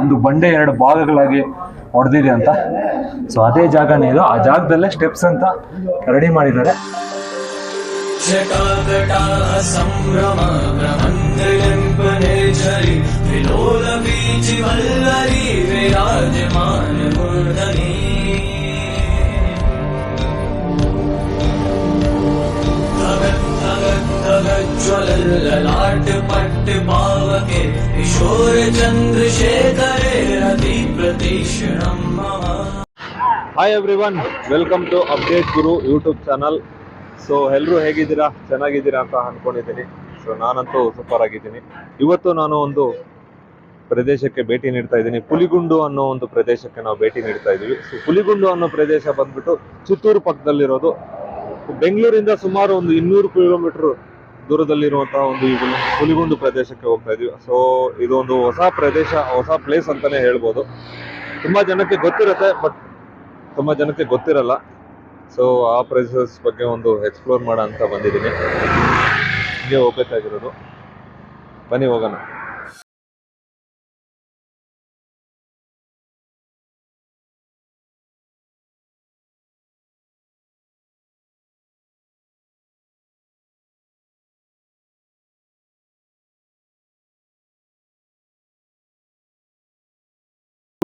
ಒಂದು ಬಂಡೆ ಎರಡು ಭಾಗಗಳಾಗಿ ಹೊಡೆದಿದೆ ಅಂತ. ಸೊ ಅದೇ ಜಾಗನೇ ಇದು. ಆ ಜಾಗದಲ್ಲೇ ಸ್ಟೆಪ್ಸ್ ಅಂತ ರೆಡಿ ಮಾಡಿದ್ದಾರೆ. ज्वलल्ललाट पट्ट पावके किशोर चंद्रशेखरे रति प्रतीक्षणं मम. Hi everyone, welcome to update Guru YouTube channel. So ಎಲ್ಲರೂ ಹೇಗಿದ್ದೀರಾ? ಚೆನ್ನಾಗಿದ್ದೀರಾ ಅಂತ ಅಂದ್ಕೊಂಡಿದ್ದೀನಿ. ಸೊ ನಾನಂತೂ ಸೂಪರ್ ಆಗಿದ್ದೀನಿ. ಇವತ್ತು ನಾನು ಒಂದು ಪ್ರದೇಶಕ್ಕೆ ಭೇಟಿ ನೀಡ್ತಾ ಇದ್ದೀನಿ. ಪುಲಿಗುಂಡು ಅನ್ನೋ ಒಂದು ಪ್ರದೇಶಕ್ಕೆ ನಾವು ಭೇಟಿ ನೀಡ್ತಾ ಇದ್ದೀವಿ. ಸೊ ಪುಲಿಗುಂಡು ಅನ್ನೋ ಪ್ರದೇಶ ಬಂದ್ಬಿಟ್ಟು ಚಿತ್ತೂರು ಪಕ್ಕದಲ್ಲಿರೋದು. ಬೆಂಗಳೂರಿಂದ ಸುಮಾರು ಒಂದು 200 ಕಿಲೋಮೀಟರ್ ದೂರದಲ್ಲಿರುವಂತಹ ಒಂದು ಈ ಪುಲಿಗುಂಡು ಪ್ರದೇಶಕ್ಕೆ ಹೋಗ್ತಾ ಇದೀವಿ. ಸೊ ಇದು ಒಂದು ಹೊಸ ಪ್ರದೇಶ, ಹೊಸ ಪ್ಲೇಸ್ ಅಂತಾನೆ ಹೇಳ್ಬೋದು. ತುಂಬಾ ಜನಕ್ಕೆ ಗೊತ್ತಿರುತ್ತೆ, ಬಟ್ ತುಂಬಾ ಜನಕ್ಕೆ ಗೊತ್ತಿರಲ್ಲ. ಸೊ ಆ ಪ್ಲೇಸಸ್ ಬಗ್ಗೆ ಒಂದು ಎಕ್ಸ್ಪ್ಲೋರ್ ಮಾಡೋ ಅಂತ ಬಂದಿದ್ದೀನಿ. ಹಿಂಗೆ ಹೋಗ್ಬೇಕಾಗಿರೋದು. ಬನ್ನಿ ಹೋಗೋಣ.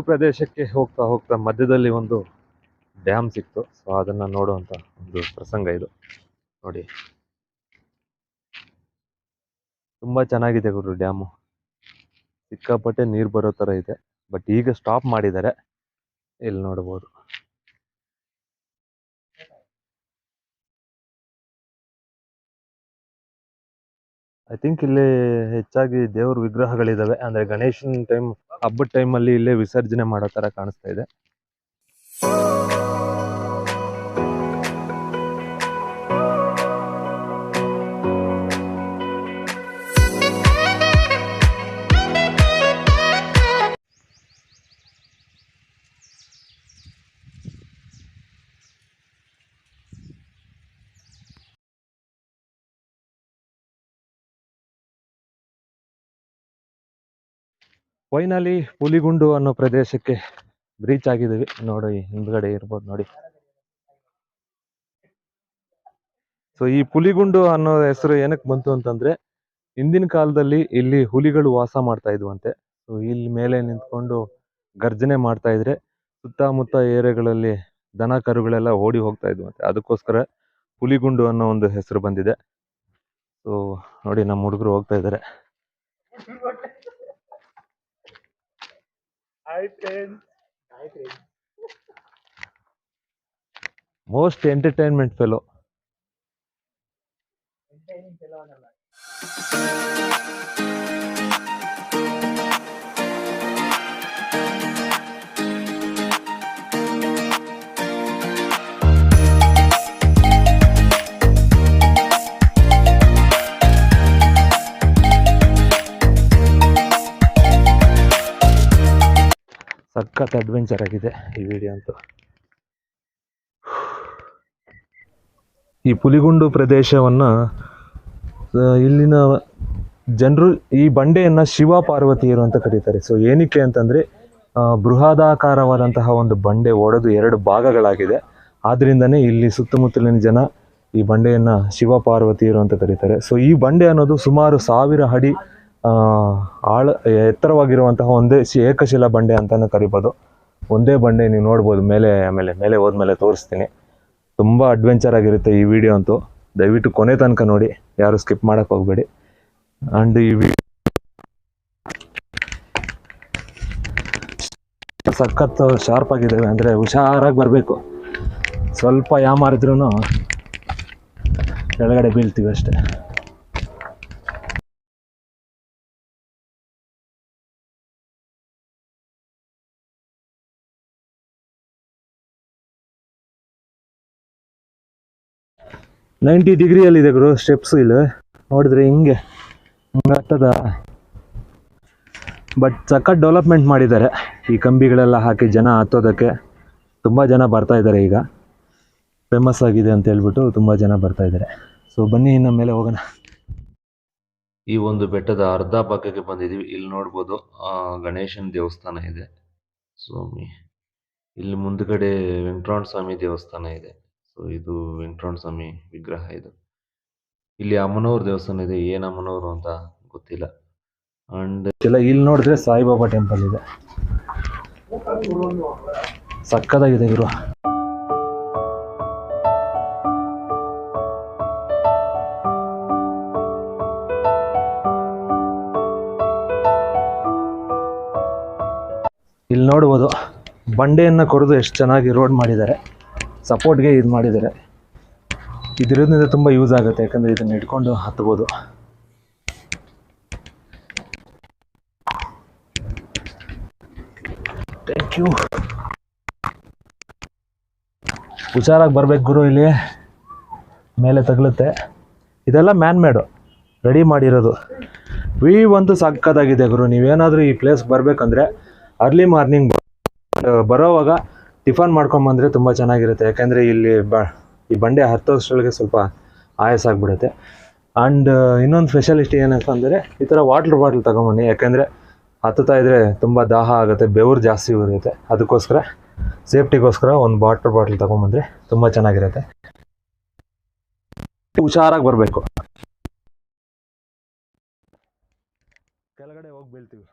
ಪ್ರದೇಶಕ್ಕೆ ಹೋಗ್ತಾ ಹೋಗ್ತಾ ಮಧ್ಯದಲ್ಲಿ ಒಂದು ಡ್ಯಾಮ್ ಸಿಕ್ತು. ಸೊ ಅದನ್ನ ನೋಡುವಂತ ಒಂದು ಪ್ರಸಂಗ ಇದು. ನೋಡಿ, ತುಂಬಾ ಚೆನ್ನಾಗಿದೆ ಗುರು ಡ್ಯಾಮು. ಸಿಕ್ಕಾಪಟ್ಟೆ ನೀರು ಬರೋ ತರ ಇದೆ. ಬಟ್ ಈಗ ಸ್ಟಾಪ್ ಮಾಡಿದ್ದಾರೆ. ಇಲ್ಲಿ ನೋಡಬಹುದು. ಐ ಥಿಂಕ್ ಇಲ್ಲಿ ಹೆಚ್ಚಾಗಿ ದೇವ್ರ ವಿಗ್ರಹಗಳಿದಾವೆ. ಅಂದ್ರೆ ಗಣೇಶನ್ ಹಬ್ಬದ ಟೈಮಲ್ಲಿ ಇಲ್ಲೇ ವಿಸರ್ಜನೆ ಮಾಡೋ ತರ ಕಾಣಿಸ್ತಾ ಇದೆ. ಫೈನಲಿ ಪುಲಿಗುಂಡು ಅನ್ನೋ ಪ್ರದೇಶಕ್ಕೆ ರೀಚ್ ಆಗಿದ್ದೀವಿ. ನೋಡಿ, ಹಿಂದ್ಗಡೆ ಇರ್ಬೋದು ನೋಡಿ. ಸೊ ಈ ಪುಲಿಗುಂಡು ಅನ್ನೋ ಹೆಸರು ಏನಕ್ಕೆ ಬಂತು ಅಂತಂದ್ರೆ, ಹಿಂದಿನ ಕಾಲದಲ್ಲಿ ಇಲ್ಲಿ ಹುಲಿಗಳು ವಾಸ ಮಾಡ್ತಾ ಇದ್ವಂತೆ. ಸೊ ಇಲ್ಲಿ ಮೇಲೆ ನಿಂತ್ಕೊಂಡು ಗರ್ಜನೆ ಮಾಡ್ತಾ ಇದ್ರೆ ಸುತ್ತಮುತ್ತ ಏರಿಯಾಗಳಲ್ಲಿ ದನ ಕರುಗಳೆಲ್ಲ ಓಡಿ ಹೋಗ್ತಾ ಇದ್ವಂತೆ. ಅದಕ್ಕೋಸ್ಕರ ಪುಲಿಗುಂಡು ಅನ್ನೋ ಒಂದು ಹೆಸರು ಬಂದಿದೆ. ಸೊ ನೋಡಿ, ನಮ್ಮ ಹುಡುಗರು ಹೋಗ್ತಾ ಇದ್ದಾರೆ. Most entertainment fellow. ಸಖತ್ ಅಡ್ವೆಂಚರ್ ಆಗಿದೆ ಈ ವಿಡಿಯೋ ಅಂತೂ. ಈ ಪುಲಿಗುಂಡು ಪ್ರದೇಶವನ್ನ ಇಲ್ಲಿನ ಜನರು ಈ ಬಂಡೆಯನ್ನ ಶಿವ ಪಾರ್ವತಿಯರು ಅಂತ ಕರೀತಾರೆ. ಸೊ ಏನಕ್ಕೆ ಅಂತಂದ್ರೆ, ಬೃಹದಾಕಾರವಾದಂತಹ ಒಂದು ಬಂಡೆ ಒಡೆದು 2 ಭಾಗಗಳಾಗಿದೆ. ಆದ್ರಿಂದನೇ ಇಲ್ಲಿ ಸುತ್ತಮುತ್ತಲಿನ ಜನ ಈ ಬಂಡೆಯನ್ನ ಶಿವ ಪಾರ್ವತಿಯರು ಅಂತ ಕರೀತಾರೆ. ಸೊ ಈ ಬಂಡೆ ಅನ್ನೋದು ಸುಮಾರು 1000 ಅಡಿ ಎತ್ತರವಾಗಿರುವಂತಹ ಒಂದೇ ಏಕಶಿಲಾ ಬಂಡೆ ಅಂತಾನೆ ಕರಿಬೋದು. ಒಂದೇ ಬಂಡೆ ನೀವು ನೋಡ್ಬೋದು ಮೇಲೆ. ಆಮೇಲೆ ಮೇಲೆ ಹೋದ್ಮೇಲೆ ತೋರಿಸ್ತೀನಿ. ತುಂಬಾ ಅಡ್ವೆಂಚರ್ ಆಗಿರುತ್ತೆ ಈ ವಿಡಿಯೋ ಅಂತೂ. ದಯವಿಟ್ಟು ಕೊನೆ ತನಕ ನೋಡಿ, ಯಾರು ಸ್ಕಿಪ್ ಮಾಡಕ್ ಹೋಗ್ಬೇಡಿ. ಅಂಡ್ ಈ ಸಖತ್ ಶಾರ್ಪ್ ಆಗಿದ್ದಾವೆ. ಅಂದ್ರೆ ಹುಷಾರಾಗಿ ಬರಬೇಕು. ಸ್ವಲ್ಪ ಯಾಮಾರಿದ್ರೂ ಕೆಳಗಡೆ ಬೀಳ್ತೀವಿ ಅಷ್ಟೇ. ನೈಂಟಿ ಡಿಗ್ರಿಯಲ್ಲಿದೆ ಗುರು ಸ್ಟೆಪ್ಸ್. ಇಲ್ಲಿ ನೋಡಿದ್ರೆ ಹಿಂಗೆ ಹತ್ತದ. ಬಟ್ ಸಖತ್ ಡೆವಲಪ್ಮೆಂಟ್ ಮಾಡಿದ್ದಾರೆ. ಈ ಕಂಬಿಗಳೆಲ್ಲ ಹಾಕಿ ಜನ ಹತ್ತೋದಕ್ಕೆ ತುಂಬ ಜನ ಬರ್ತಾ ಇದ್ದಾರೆ. ಈಗ ಫೇಮಸ್ ಆಗಿದೆ ಅಂತ ಹೇಳ್ಬಿಟ್ಟು ತುಂಬ ಜನ ಬರ್ತಾ ಇದ್ದಾರೆ. ಸೊ ಬನ್ನಿ, ಇನ್ನು ಮೇಲೆ ಹೋಗೋಣ. ಈ ಒಂದು ಬೆಟ್ಟದ ಅರ್ಧ ಭಾಗಕ್ಕೆ ಬಂದಿದ್ದೀವಿ. ಇಲ್ಲಿ ನೋಡ್ಬೋದು ಗಣೇಶನ ದೇವಸ್ಥಾನ ಇದೆ. ಸ್ವಾಮಿ ಇಲ್ಲಿ ಮುಂದ್ಗಡೆ ವೆಂಕಟರಮಣ ಸ್ವಾಮಿ ದೇವಸ್ಥಾನ ಇದೆ. ಸೊ ಇದು ವೆಂಕಟರಮಣ ಸ್ವಾಮಿ ವಿಗ್ರಹ ಇದು. ಇಲ್ಲಿ ಅಮ್ಮನವ್ರ ದೇವಸ್ಥಾನ ಇದೆ, ಏನ್ ಅಮ್ಮನವರು ಅಂತ ಗೊತ್ತಿಲ್ಲ. ಅಂಡ್ ಇಲ್ಲಿ ನೋಡಿದ್ರೆ ಸಾಯಿಬಾಬಾ ಟೆಂಪಲ್ ಇದೆ, ಸಕ್ಕದಾಗಿದೆ ಗುರು. ಇಲ್ಲಿ ನೋಡ್ಬೋದು ಬಂಡೆಯನ್ನು ಕೊರೆದು ಎಷ್ಟು ಚೆನ್ನಾಗಿ ರೋಡ್ ಮಾಡಿದ್ದಾರೆ, ಸಪೋರ್ಟ್ಗೆ ಇದು ಮಾಡಿದ್ದಾರೆ. ಇದರಿಂದ ತುಂಬ ಯೂಸ್ ಆಗುತ್ತೆ, ಯಾಕಂದರೆ ಇದನ್ನು ಇಟ್ಕೊಂಡು ಹತ್ಬೋದು. Thank you. ಹುಷಾರಾಗಿ ಬರ್ಬೇಕು ಗುರು, ಇಲ್ಲಿ ಮೇಲೆ ತಗಲುತ್ತೆ. ಇದೆಲ್ಲ ಮ್ಯಾನ್ ಮೇಡು, ರೆಡಿ ಮಾಡಿರೋದು. ವ್ಯೂ ಅಂತೂ ಸಕ್ಕತ್ತಾಗಿದೆ ಗುರು. ನೀವೇನಾದರೂ ಈ ಪ್ಲೇಸ್ ಬರಬೇಕಂದ್ರೆ ಅರ್ಲಿ ಮಾರ್ನಿಂಗ್ ಬರೋವಾಗ ಟಿಫನ್ ಮಾಡ್ಕೊಂಬಂದರೆ ತುಂಬ ಚೆನ್ನಾಗಿರುತ್ತೆ. ಯಾಕೆಂದರೆ ಇಲ್ಲಿ ಈ ಬಂಡೆ ಹತ್ತೋಷ್ಟರೊಳಗೆ ಸ್ವಲ್ಪ ಆಯಾಸ ಆಗಿಬಿಡುತ್ತೆ. ಆ್ಯಂಡ್ ಇನ್ನೊಂದು ಸ್ಪೆಷಲಿಸ್ಟ್ ಏನಪ್ಪ ಅಂದರೆ ಈ ಥರ ವಾಟರ್ ಬಾಟ್ಲ್ ತೊಗೊಂಬನ್ನಿ, ಯಾಕೆಂದರೆ ಹತ್ತುತ್ತಾ ಇದ್ದರೆ ತುಂಬ ದಾಹ ಆಗುತ್ತೆ, ಬೆವರು ಜಾಸ್ತಿ ಬರುತ್ತೆ. ಅದಕ್ಕೋಸ್ಕರ ಸೇಫ್ಟಿಗೋಸ್ಕರ ಒಂದು ವಾಟರ್ ಬಾಟ್ಲ್ ತೊಗೊಂಬಂದರೆ ತುಂಬ ಚೆನ್ನಾಗಿರುತ್ತೆ. ಹುಷಾರಾಗಿ ಬರಬೇಕು, ಕೆಳಗಡೆ ಹೋಗಿ ಬೀಳ್ತೀವಿ.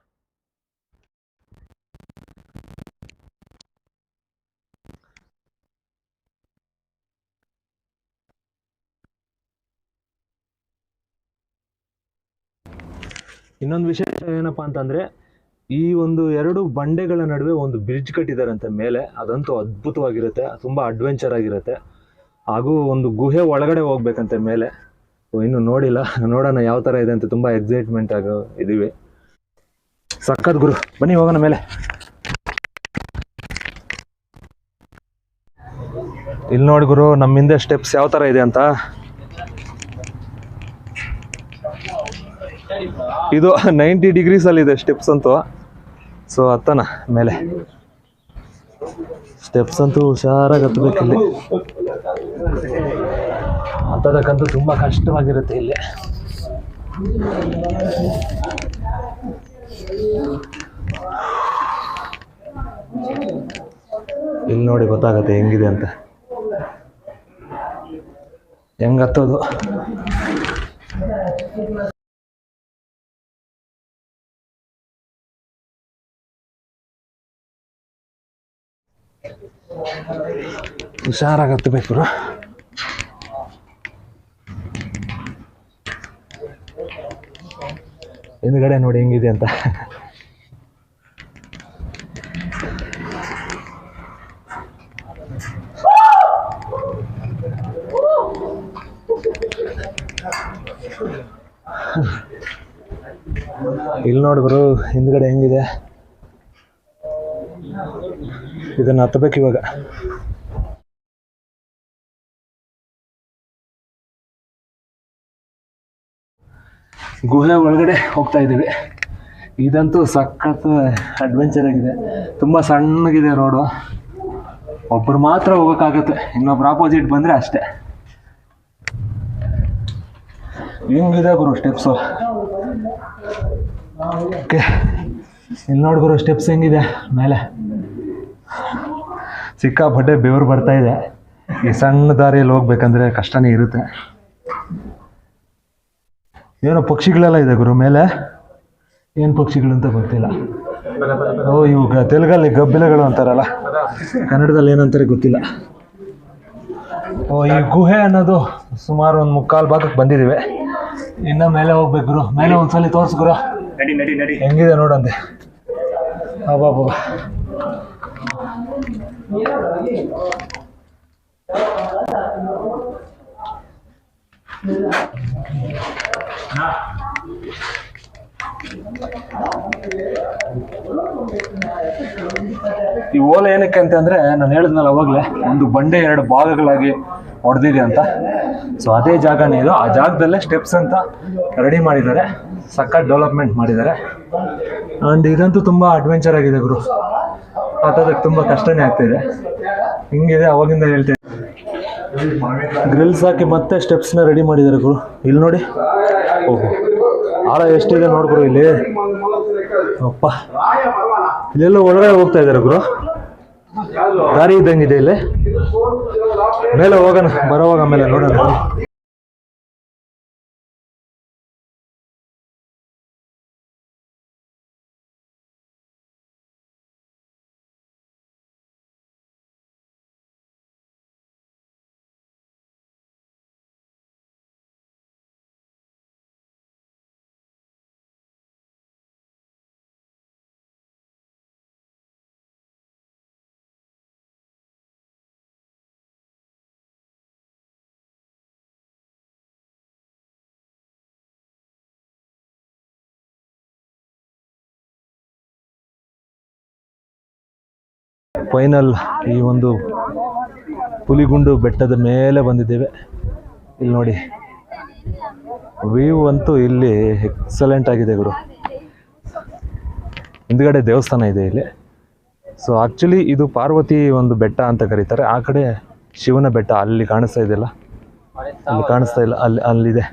ಇನ್ನೊಂದು ವಿಷಯ ಏನಪ್ಪ ಅಂತಂದರೆ, ಈ ಒಂದು ಎರಡು ಬಂಡೆಗಳ ನಡುವೆ ಒಂದು ಬ್ರಿಡ್ಜ್ ಕಟ್ಟಿದ್ದಾರಂತೆ ಮೇಲೆ. ಅದಂತೂ ಅದ್ಭುತವಾಗಿರುತ್ತೆ, ತುಂಬ ಅಡ್ವೆಂಚರ್ ಆಗಿರುತ್ತೆ. ಹಾಗೂ ಒಂದು ಗುಹೆ ಒಳಗಡೆ ಹೋಗ್ಬೇಕಂತೆ ಮೇಲೆ. ಇನ್ನೂ ನೋಡಿಲ್ಲ, ನೋಡೋಣ ಯಾವ ಥರ ಇದೆ ಅಂತ. ತುಂಬ ಎಕ್ಸೈಟ್ಮೆಂಟ್ ಆಗೋ ಇದ್ದೀವಿ. ಸಕ್ಕತ್ ಗುರು, ಬನ್ನಿ ಹೋಗೋಣ ಮೇಲೆ. ಇಲ್ಲಿ ನೋಡಿ ಗುರು, ನಮ್ಮ ಹಿಂದೆ ಸ್ಟೆಪ್ಸ್ ಯಾವ ಥರ ಇದೆ ಅಂತ. ಇದು 90 ಡಿಗ್ರೀಸಲ್ಲಿದೆ ಸ್ಟೆಪ್ಸ್ ಅಂತೂ. ಸೊ ಹತ್ತನ ಮೇಲೆ ಸ್ಟೆಪ್ಸ್ ಅಂತೂ ಹುಷಾರಾಗಿ ಹತ್ತಬೇಕಿಲ್ಲಿ. ಹತ್ತೋದಕ್ಕಂತೂ ತುಂಬ ಕಷ್ಟವಾಗಿರುತ್ತೆ ಇಲ್ಲಿ. ಇಲ್ಲಿ ನೋಡಿ ಗೊತ್ತಾಗತ್ತೆ ಹೆಂಗಿದೆ ಅಂತ, ಹೆಂಗೆ ಹತ್ತೋದು. ಹುಷಾರಾಗಿ ಹತ್ತಬೇಕು. ಹಿಂದ್ಗಡೆ ನೋಡಿ ಹೆಂಗಿದೆ ಅಂತ. ಇಲ್ಲಿ ನೋಡಿ ಗುರು, ಹಿಂದ್ಗಡೆ ಹೆಂಗಿದೆ. ಇದನ್ನು ಹತ್ತಬೇಕು ಇವಾಗ. ಗುಹೆ ಒಳಗಡೆ ಹೋಗ್ತಾ ಇದ್ದೀವಿ. ಇದಂತೂ ಸಖತ್ ಅಡ್ವೆಂಚರ್ ಆಗಿದೆ. ತುಂಬ ಸಣ್ಣಗಿದೆ ರೋಡು, ಒಬ್ಬರು ಮಾತ್ರ ಹೋಗೋಕ್ಕಾಗತ್ತೆ, ಇನ್ನೊಬ್ರು ಆಪೋಸಿಟ್ ಬಂದರೆ ಅಷ್ಟೇ. ಹೆಂಗಿದೆ ಗುರು ಸ್ಟೆಪ್ಸು. ಓಕೆ, ಇಲ್ಲಿ ನೋಡಿ ಗುರು ಸ್ಟೆಪ್ಸ್ ಹೆಂಗಿದೆ ಮೇಲೆ. ಸಿಕ್ಕಾಪಟ್ಟೆ ಬೆವರು ಬರ್ತಾ ಇದೆ. ಈ ಸಣ್ಣ ದಾರಿಯಲ್ಲಿ ಹೋಗ್ಬೇಕಂದ್ರೆ ಕಷ್ಟನೇ ಇರುತ್ತೆ. ಏನೋ ಪಕ್ಷಿಗಳೆಲ್ಲ ಇದೆ ಗುರು ಮೇಲೆ. ಏನು ಪಕ್ಷಿಗಳು ಅಂತ ಗೊತ್ತಿಲ್ಲ. ಓ, ಇವು ತೆಲುಗಲ್ಲಿ ಗಬ್ಬಿಲೆಗಳು ಅಂತಾರಲ್ಲ, ಕನ್ನಡದಲ್ಲಿ ಏನಂತಾರೆ ಗೊತ್ತಿಲ್ಲ. ಓ, ಈ ಗುಹೆ ಅನ್ನೋದು ಸುಮಾರು ಒಂದು 3/4 ಭಾಗಕ್ಕೆ ಬಂದಿದ್ದೀವಿ. ಇನ್ನು ಮೇಲೆ ಹೋಗ್ಬೇಕು ಗುರು. ಮೇಲೆ ಒಂದ್ಸಲಿ ತೋರಿಸು ಗುರು, ಹೆಂಗಿದೆ ನೋಡಂತೆ. ಅಬ್ಬಾ, ಈ ಓಲೆ ಏನಕ್ಕೆ ಅಂತಂದ್ರೆ, ನಾನು ಹೇಳಿದ್ನಲ್ಲ ಅವಾಗಲೇ, ಒಂದು ಬಂಡೆ 2 ಭಾಗಗಳಾಗಿ ಹೊಡೆದಿದೆ ಅಂತ. ಸೊ ಅದೇ ಜಾಗನೇ ಇದು. ಆ ಜಾಗದಲ್ಲೇ ಸ್ಟೆಪ್ಸ್ ಅಂತ ರೆಡಿ ಮಾಡಿದ್ದಾರೆ, ಸಖತ್ ಡೆವಲಪ್ಮೆಂಟ್ ಮಾಡಿದ್ದಾರೆ. ಆ್ಯಂಡ್ ಇದಂತೂ ತುಂಬ ಅಡ್ವೆಂಚರ್ ಆಗಿದೆ ಗುರು. ಹತ್ತೋದಕ್ಕೆ ತುಂಬ ಕಷ್ಟನೇ ಆಗ್ತಿದೆ. ಹಿಂಗಿದೆ ಅವಾಗಿಂದ ಹೇಳ್ತೇನೆ. ಗ್ರಿಲ್ಸ್ ಹಾಕಿ ಮತ್ತೆ ಸ್ಟೆಪ್ಸ್ನ ರೆಡಿ ಮಾಡಿದ್ದಾರೆ ಗುರು. ಇಲ್ಲಿ ನೋಡಿ, ಓಹೋ ಆಳ ಎಷ್ಟಿದೆ ನೋಡ್ಗುರು ಇಲ್ಲಿ. ಅಪ್ಪ, ಇಲ್ಲೆಲ್ಲ ಒಳಗಡೆ ಹೋಗ್ತಾ ಇದ್ದಾರೆ ಗುರು. ದಾರಿ ಇದ್ದಂಗಿದೆ ಇಲ್ಲಿ. ಮೇಲೆ ಹೋಗೋಣ, ಬರೋವಾಗ ಆಮೇಲೆ ನೋಡೋಣ. ಫೈನಲ್ ಈ ಒಂದು ಹುಲಿಗುಂಡು ಬೆಟ್ಟದ ಮೇಲೆ ಬಂದಿದ್ದೇವೆ. ಇಲ್ಲಿ ನೋಡಿ, ವ್ಯೂ ಅಂತೂ ಇಲ್ಲಿ ಎಕ್ಸಲೆಂಟ್ ಆಗಿದೆ ಗುರು. ಹಿಂದ್ಗಡೆ ದೇವಸ್ಥಾನ ಇದೆ ಇಲ್ಲಿ. ಸೊ ಆ್ಯಕ್ಚುಲಿ ಇದು ಪಾರ್ವತಿ ಒಂದು ಬೆಟ್ಟ ಅಂತ ಕರೀತಾರೆ. ಆ ಕಡೆ ಶಿವನ ಬೆಟ್ಟ ಅಲ್ಲಿ ಕಾಣಿಸ್ತಾ ಇದೆಯಲ್ಲ, ಅಲ್ಲಿ ಕಾಣಿಸ್ತಾ ಇಲ್ಲ, ಅಲ್ಲಿದೆ.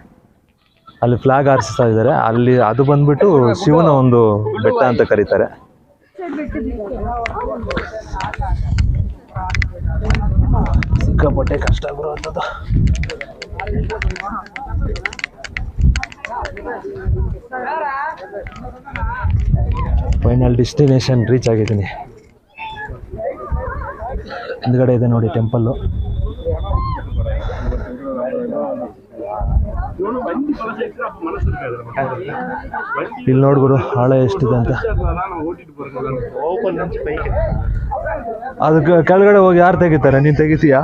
ಅಲ್ಲಿ ಫ್ಲಾಗ್ ಹಾರಿಸ್ತಾ ಇದ್ದಾರೆ. ಅಲ್ಲಿ ಅದು ಬಂದ್ಬಿಟ್ಟು ಶಿವನ ಒಂದು ಬೆಟ್ಟ ಅಂತ ಕರೀತಾರೆ. ಸಿಕ್ಕಾಪಟ್ಟೆ ಕಷ್ಟ ಬರುವಂಥದ್ದು. ಫೈನಲ್ ಡೆಸ್ಟಿನೇಷನ್ ರೀಚ್ ಆಗಿದ್ದೀನಿ. ಹಿಂದ್ಗಡೆ ಇದೆ ನೋಡಿ ಟೆಂಪಲ್ಲು. ಇಲ್ಲಿ ನೋಡ್ಗುರು ಆಳ ಎಷ್ಟಿದೆ ಅಂತ. ಅದಕ್ಕೆ ಕೆಳಗಡೆ ಹೋಗಿ ಯಾರು ತೆಗಿತಾರೆ? ನೀನ್ ತೆಗಿತೀಯಾ?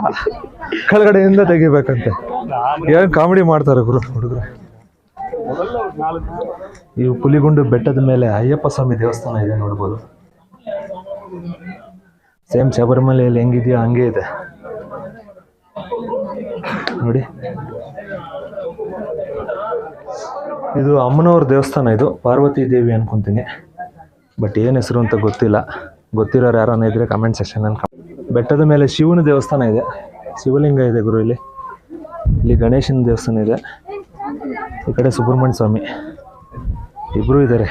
ಕೆಳಗಡೆಯಿಂದ ತೆಗಿಬೇಕಂತೆ. ಏನ್ ಕಾಮಿಡಿ ಮಾಡ್ತಾರೆ ಗುರು ಹುಡುಗರು. ಈ ಹುಲಿಗುಂಡು ಬೆಟ್ಟದ ಮೇಲೆ ಅಯ್ಯಪ್ಪ ಸ್ವಾಮಿ ದೇವಸ್ಥಾನ ಇದೆ ನೋಡ್ಬೋದು. ಸೇಮ್ ಶಬರಿಮಲೆಯಲ್ಲಿ ಹೆಂಗಿದೆಯೋ ಹಂಗೆ ಇದೆ ನೋಡಿ. ಇದು ಅಮ್ಮನವ್ರ ದೇವಸ್ಥಾನ. ಇದು ಪಾರ್ವತಿ ದೇವಿ ಅನ್ಕೊಂತೀನಿ, ಬಟ್ ಏನು ಹೆಸರು ಅಂತ ಗೊತ್ತಿಲ್ಲ. ಗೊತ್ತಿರೋರು ಯಾರನ್ನ ಇದ್ರೆ ಕಮೆಂಟ್ ಸೆಕ್ಷನಲ್ಲಿ. ಬೆಟ್ಟದ ಮೇಲೆ ಶಿವನ ದೇವಸ್ಥಾನ ಇದೆ, ಶಿವಲಿಂಗ ಇದೆ ಗುರು. ಇಲ್ಲಿ ಗಣೇಶನ ದೇವಸ್ಥಾನ ಇದೆ. ಈ ಕಡೆ ಸುಬ್ರಹ್ಮಣ್ಯ ಸ್ವಾಮಿ ಇಬ್ಬರು ಇದ್ದಾರೆ,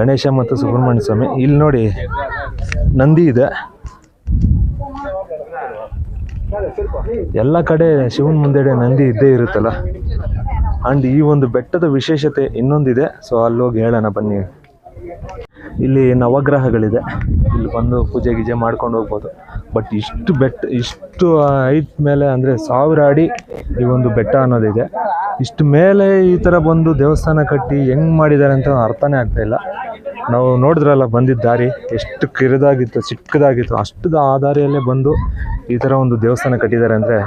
ಗಣೇಶ ಮತ್ತು ಸುಬ್ರಹ್ಮಣ್ಯ ಸ್ವಾಮಿ. ಇಲ್ಲಿ ನೋಡಿ ನಂದಿ ಇದೆ. ಎಲ್ಲ ಕಡೆ ಶಿವನ ಮುಂದೆಡೆ ನಂದಿ ಇದ್ದೇ ಇರುತ್ತಲ್ಲ. ಆ್ಯಂಡ್ ಈ ಒಂದು ಬೆಟ್ಟದ ವಿಶೇಷತೆ ಇನ್ನೊಂದಿದೆ. ಸೊ ಅಲ್ಲೋಗಿ ಹೇಳೋಣ ಬನ್ನಿ. ಇಲ್ಲಿ ನವಗ್ರಹಗಳಿದೆ. ಇಲ್ಲಿ ಬಂದು ಪೂಜೆ ಗೀಜೆ ಮಾಡ್ಕೊಂಡು ಹೋಗ್ಬೋದು. ಬಟ್ ಇಷ್ಟು ಹೈಟ್ ಮೇಲೆ ಅಂದರೆ 1000 ಅಡಿ ಈ ಒಂದು ಬೆಟ್ಟ ಅನ್ನೋದಿದೆ. ಇಷ್ಟು ಮೇಲೆ ಈ ಥರ ಬಂದು ದೇವಸ್ಥಾನ ಕಟ್ಟಿ ಹೆಂಗೆ ಮಾಡಿದ್ದಾರೆ ಅಂತ ಅರ್ಥನೇ ಆಗ್ತಾಯಿಲ್ಲ. ನಾವು ನೋಡಿದ್ರಲ್ಲ ಬಂದಿದ್ದ ದಾರಿ ಎಷ್ಟು ಕಿರಿದಾಗಿತ್ತು, ಚಿಕ್ಕದಾಗಿತ್ತು. ಅಷ್ಟು ಆ ದಾರಿಯಲ್ಲೇ ಬಂದು ಈ ಥರ ಒಂದು ದೇವಸ್ಥಾನ ಕಟ್ಟಿದ್ದಾರೆ ಅಂದರೆ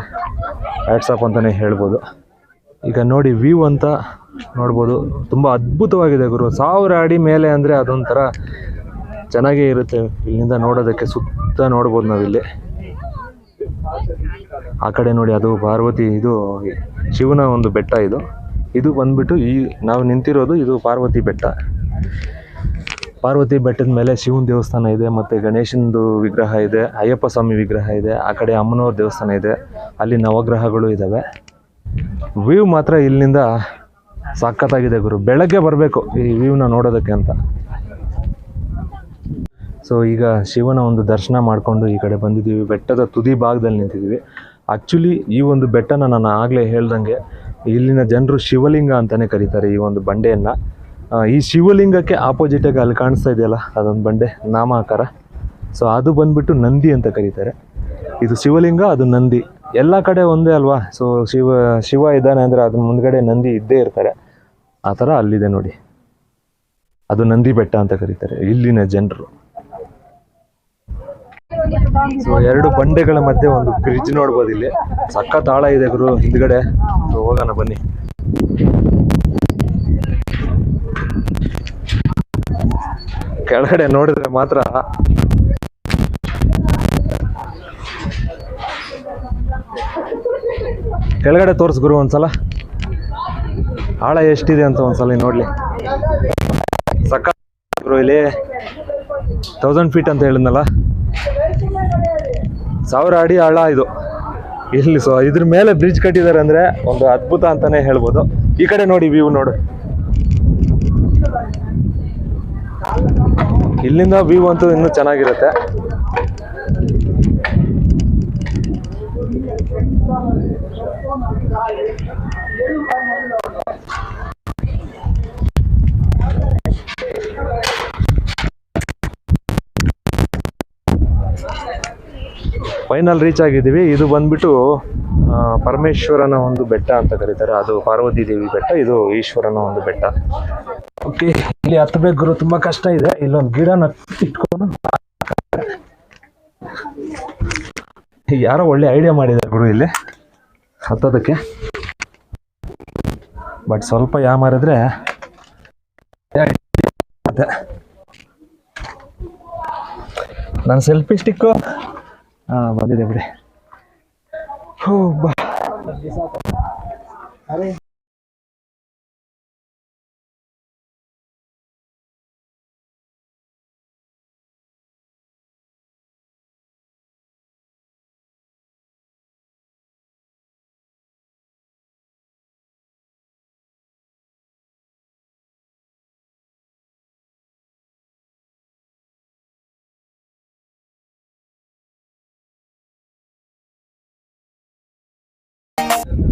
ಹ್ಯಾಟ್ಸ್ ಆಫ್ ಅಂತಲೇ ಹೇಳ್ಬೋದು. ಈಗ ನೋಡಿ ವ್ಯೂ ಅಂತ ನೋಡ್ಬೋದು, ತುಂಬ ಅದ್ಭುತವಾಗಿದೆ ಗುರು. 1000 ಅಡಿ ಮೇಲೆ ಅಂದರೆ ಅದೊಂಥರ ಚೆನ್ನಾಗೇ ಇರುತ್ತೆ. ಇಲ್ಲಿಂದ ನೋಡೋದಕ್ಕೆ ಸುತ್ತ ನೋಡ್ಬೋದು ನಾವಿಲ್ಲಿ. ಆ ಕಡೆ ನೋಡಿ ಅದು ಪಾರ್ವತಿ, ಇದು ಶಿವನ ಒಂದು ಬೆಟ್ಟ. ಇದು ಬಂದ್ಬಿಟ್ಟು ನಾವು ನಿಂತಿರೋದು ಇದು ಪಾರ್ವತಿ ಬೆಟ್ಟ. ಪಾರ್ವತಿ ಬೆಟ್ಟದ ಮೇಲೆ ಶಿವನ ದೇವಸ್ಥಾನ ಇದೆ, ಮತ್ತು ಗಣೇಶನದು ವಿಗ್ರಹ ಇದೆ, ಅಯ್ಯಪ್ಪ ಸ್ವಾಮಿ ವಿಗ್ರಹ ಇದೆ. ಆ ಕಡೆ ಅಮ್ಮನವ್ರ ದೇವಸ್ಥಾನ ಇದೆ, ಅಲ್ಲಿ ನವಗ್ರಹಗಳು ಇದ್ದಾವೆ. ವ್ಯೂ ಮಾತ್ರ ಇಲ್ಲಿಂದ ಸಖತ್ತಾಗಿದೆ ಗುರು. ಬೆಳಗ್ಗೆ ಬರಬೇಕು ಈ ವ್ಯೂನ ನೋಡೋದಕ್ಕೆ ಅಂತ. ಸೊ ಈಗ ಶಿವನ ಒಂದು ದರ್ಶನ ಮಾಡಿಕೊಂಡು ಈ ಕಡೆ ಬಂದಿದ್ದೀವಿ. ಬೆಟ್ಟದ ತುದಿ ಭಾಗದಲ್ಲಿ ನಿಂತಿದ್ದೀವಿ. ಆ್ಯಕ್ಚುಲಿ ಈ ಒಂದು ಬೆಟ್ಟನ ನಾನು ಆಗಲೇ ಹೇಳ್ದಂಗೆ ಇಲ್ಲಿನ ಜನರು ಶಿವಲಿಂಗ ಅಂತಲೇ ಕರೀತಾರೆ ಈ ಒಂದು ಬಂಡೆಯನ್ನು. ಈ ಶಿವಲಿಂಗಕ್ಕೆ ಆಪೋಸಿಟಾಗಿ ಅಲ್ಲಿ ಕಾಣಿಸ್ತಾ ಇದೆಯಲ್ಲ ಅದೊಂದು ಬಂಡೆ ನಾಮಾಕಾರ. ಸೊ ಅದು ಬಂದ್ಬಿಟ್ಟು ನಂದಿ ಅಂತ ಕರೀತಾರೆ. ಇದು ಶಿವಲಿಂಗ, ಅದು ನಂದಿ. ಎಲ್ಲ ಕಡೆ ಒಂದೇ ಅಲ್ವಾ. ಸೊ ಶಿವ ಇದ್ದಾನೆ ಅಂದರೆ ಅದ್ರ ಮುಂದ್ಗಡೆ ನಂದಿ ಇದ್ದೇ ಇರ್ತಾರೆ. ಆ ಥರ ಅಲ್ಲಿದೆ ನೋಡಿ, ಅದು ನಂದಿ ಬೆಟ್ಟ ಅಂತ ಕರೀತಾರೆ ಇಲ್ಲಿನ ಜನರು. ಸೊ 2 ಬಂಡೆಗಳ ಮಧ್ಯೆ ಒಂದು ಬ್ರಿಡ್ಜ್ ನೋಡ್ಬೋದು. ಇಲ್ಲಿ ಸಖತ್ ಆಳ ಇದೆ ಗುರು ಹಿಂದ್ಗಡೆ. ಸೊ ಹೋಗೋಣ ಬನ್ನಿ. ಕೆಳಗಡೆ ನೋಡಿದ್ರೆ ಮಾತ್ರ ಕೆಳಗಡೆ ತೋರಿಸ್ ಗುರು ಒಂದ್ಸಲ, ಆಳ ಎಷ್ಟಿದೆ ಅಂತ ಒಂದ್ಸಲ ನೋಡ್ಲಿ. ಸಖತ್ ಗುರು. ಇಲ್ಲಿ 1000 ಫೀಟ್ ಅಂತ ಹೇಳಿದ್ನಲ್ಲ, 1000 ಅಡಿ ಆಳ ಇದು ಇಲ್ಲಿ. ಸೊ ಇದ್ರ ಮೇಲೆ ಬ್ರಿಡ್ಜ್ ಕಟ್ಟಿದ್ದಾರೆ ಅಂದರೆ ಒಂದು ಅದ್ಭುತ ಅಂತಾನೆ ಹೇಳ್ಬೋದು. ಈ ಕಡೆ ನೋಡಿ ವ್ಯೂ ನೋಡು, ಇಲ್ಲಿಂದ ವ್ಯೂ ಅಂತೂ ಇನ್ನೂ ಚೆನ್ನಾಗಿರುತ್ತೆ. ಫೈನಲ್ ರೀಚ್ ಆಗಿದ್ದೀವಿ. ಇದು ಬಂದ್ಬಿಟ್ಟು ಪರಮೇಶ್ವರನ ಒಂದು ಬೆಟ್ಟ ಅಂತ ಕರೀತಾರೆ. ಅದು ಪಾರ್ವತಿ ದೇವಿ ಬೆಟ್ಟ, ಇದು ಈಶ್ವರನ ಒಂದು ಬೆಟ್ಟ. ಓಕೆ, ಇಲ್ಲಿ ಹತ್ತಬೇಕು ಗುರು, ತುಂಬ ಕಷ್ಟ ಇದೆ. ಇಲ್ಲೊಂದು ಗಿಡನ ಇಟ್ಕೊಂಡು ಯಾರೋ ಒಳ್ಳೆ ಐಡಿಯಾ ಮಾಡಿದ್ದಾರೆ ಗುರು ಇಲ್ಲಿ ಹತ್ತೋದಕ್ಕೆ. ಬಟ್ ಸ್ವಲ್ಪ ಯಾಮಾರಿದ್ರೆ ಅದೇ ನನ್ನ ಸೆಲ್ಫಿ ಸ್ಟಿಕ್ಕು ಬಂದಿದೆ ಬಿಡಿ. ಹೋ ಬಾ.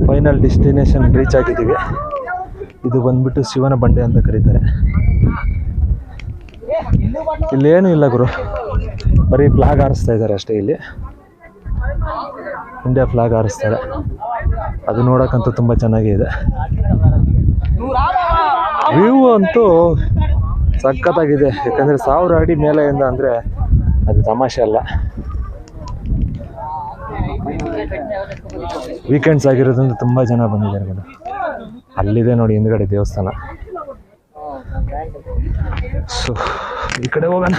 ಫೈನಲ್ ಡೆಸ್ಟಿನೇಷನ್ ರೀಚ್ ಆಗಿದ್ದೀವಿ. ಇದು ಬಂದ್ಬಿಟ್ಟು ಶಿವನ ಬಂಡೆ ಅಂತ ಕರೀತಾರೆ. ಇಲ್ಲೇನೂ ಇಲ್ಲ ಗುರು, ಬರೀ ಫ್ಲಾಗ್ ಹಾರಿಸ್ತಾ ಇದ್ದಾರೆ ಅಷ್ಟೇ. ಇಲ್ಲಿ ಇಂಡಿಯಾ ಫ್ಲಾಗ್ ಹಾರಿಸ್ತಾರೆ. ಅದು ನೋಡೋಕ್ಕಂತೂ ತುಂಬ ಚೆನ್ನಾಗಿದೆ. ವ್ಯೂ ಅಂತೂ ಸಖತ್ತಾಗಿದೆ. ಯಾಕಂದರೆ 1000 ಅಡಿ ಮೇಲೆಯಿಂದ ಅಂದರೆ ಅದು ತಮಾಷೆ ಅಲ್ಲ. ವೀಕೆಂಡ್ಸ್ ಆಗಿರೋದ್ರಿಂದ ತುಂಬ ಜನ ಬಂದಿದ್ದಾರೆ ಮೇಡಮ್. ಅಲ್ಲಿದೆ ನೋಡಿ ಹಿಂದ್ಗಡೆ ದೇವಸ್ಥಾನ. ಸೊ ಈ ಕಡೆ ಹೋಗೋಣ.